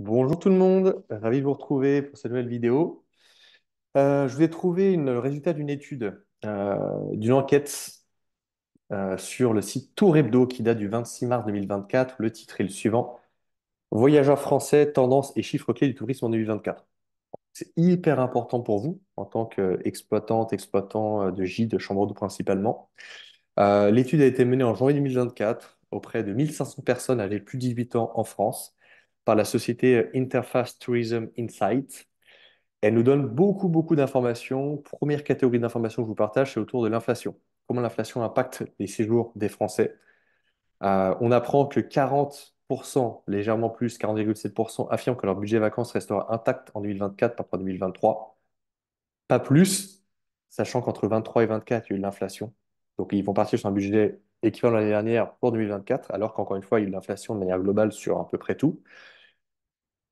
Bonjour tout le monde, ravi de vous retrouver pour cette nouvelle vidéo. Je vous ai trouvé le résultat d'une étude, d'une enquête sur le site Tour Hebdo qui date du 26 mars 2024. Le titre est le suivant: Voyageurs français, tendances et chiffres clés du tourisme en 2024. C'est hyper important pour vous en tant qu'exploitante, exploitant de gîtes, de chambres d'eau principalement. L'étude a été menée en janvier 2024 auprès de 1500 personnes âgées de plus de 18 ans en France par la société Interface Tourism Insight. Elle nous donne beaucoup d'informations. Première catégorie d'informations que je vous partage, c'est autour de l'inflation. Comment l'inflation impacte les séjours des Français. On apprend que 40%, légèrement plus, 40,7%, affirment que leur budget vacances restera intact en 2024 par rapport à 2023. Pas plus, sachant qu'entre 23 et 24, il y a eu de l'inflation. Donc ils vont partir sur un budget équivalent à l'année dernière pour 2024, alors qu'encore une fois, il y a eu de l'inflation de manière globale sur à peu près tout.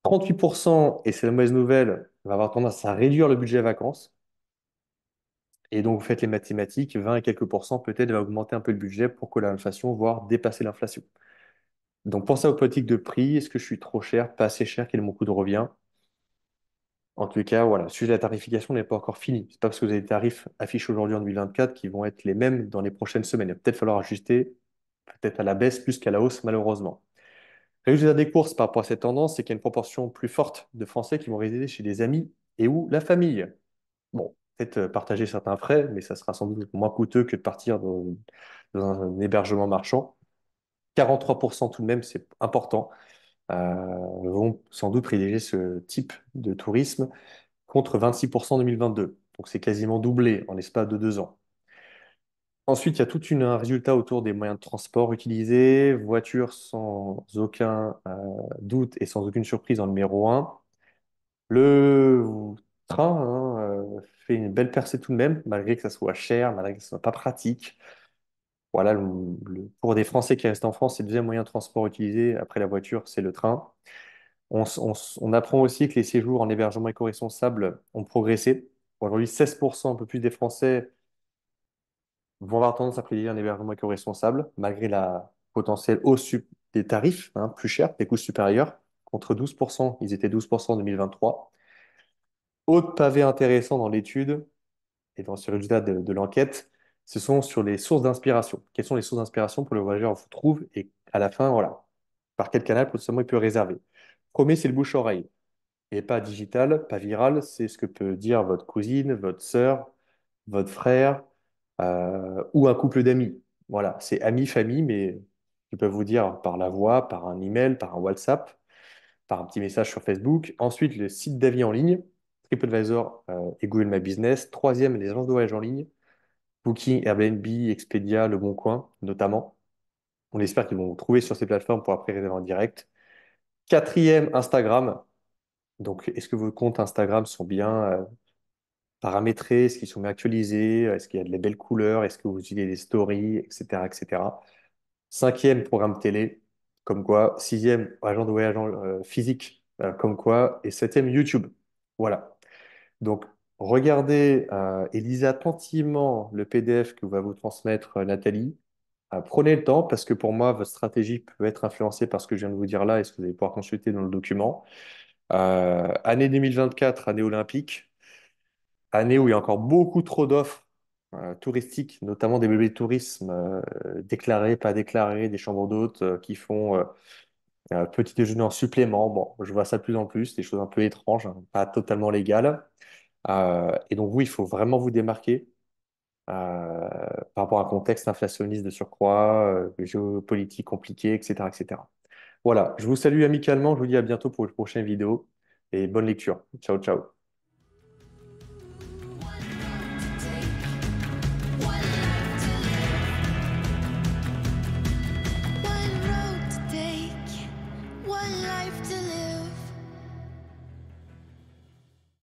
38%, et c'est la mauvaise nouvelle, va avoir tendance à réduire le budget vacances. Et donc, vous faites les mathématiques, 20 et quelques pourcents peut-être va augmenter un peu le budget pour que l'inflation, voire dépasser l'inflation. Donc, pensez aux politiques de prix. Est-ce que je suis trop cher, pas assez cher, quel est mon coût de revient? En tout cas, voilà, le sujet de la tarification n'est pas encore fini. C'est pas parce que vous avez des tarifs affichés aujourd'hui en 2024 qui vont être les mêmes dans les prochaines semaines. Il va peut-être falloir ajuster, peut-être à la baisse plus qu'à la hausse, malheureusement. Résultat des courses par rapport à cette tendance, c'est qu'il y a une proportion plus forte de Français qui vont résider chez des amis et ou la famille. Bon, peut-être partager certains frais, mais ça sera sans doute moins coûteux que de partir dans un hébergement marchand. 43% tout de même, c'est important, vont sans doute privilégier ce type de tourisme contre 26% en 2022. Donc c'est quasiment doublé en l'espace de 2 ans. Ensuite, il y a un résultat autour des moyens de transport utilisés. Voiture sans aucun doute et sans aucune surprise en numéro un. Le train fait une belle percée tout de même, malgré que ça soit cher, malgré que ce soit pas pratique. Voilà, pour des Français qui restent en France, c'est le deuxième moyen de transport utilisé après la voiture, c'est le train. On apprend aussi que les séjours en hébergement éco-responsable ont progressé. Aujourd'hui, 16%, un peu plus des Français vont avoir tendance à privilégier un hébergement éco-responsable, malgré la potentielle hausse des tarifs, plus chers, des coûts supérieurs. Contre 12%, ils étaient 12% en 2023. Autre pavé intéressant dans l'étude et dans ce résultat de l'enquête, ce sont sur les sources d'inspiration. Quelles sont les sources d'inspiration pour le voyageur vous trouve et à la fin, voilà, par quel canal potentiellement il peut réserver. Premier, c'est le bouche-oreille. Et pas digital, pas viral, c'est ce que peut dire votre cousine, votre sœur, votre frère ou un couple d'amis. Voilà, c'est amis, famille, mais ils peuvent vous dire par la voix, par un email, par un WhatsApp, par un petit message sur Facebook. Ensuite, le site d'avis en ligne, TripAdvisor et Google My Business. Troisième, les agences de voyage en ligne, Booking, Airbnb, Expedia, Le Bon Coin, notamment. On espère qu'ils vont vous trouver sur ces plateformes pour après réserver en direct. Quatrième, Instagram. Donc, est-ce que vos comptes Instagram sont bien paramétrés? Est-ce qu'ils sont bien actualisés? Est-ce qu'il y a de la belles couleurs? Est-ce que vous utilisez des stories, etc., etc. Cinquième, programme télé, comme quoi. Sixième, agent de voyage physique, comme quoi. Et septième, YouTube. Voilà. Donc, regardez et lisez attentivement le PDF que va vous transmettre Nathalie. Prenez le temps parce que pour moi, votre stratégie peut être influencée par ce que je viens de vous dire là et ce que vous allez pouvoir consulter dans le document. Année 2024, année olympique, année où il y a encore beaucoup trop d'offres touristiques, notamment des bébés de tourisme déclarés, pas déclarés, des chambres d'hôtes qui font petit déjeuner en supplément. Bon, je vois ça de plus en plus, des choses un peu étranges, hein, pas totalement légales. Et donc, oui, il faut vraiment vous démarquer par rapport à un contexte inflationniste de surcroît, géopolitique compliqué, etc., etc. Voilà, je vous salue amicalement, je vous dis à bientôt pour une prochaine vidéo et bonne lecture. Ciao, ciao.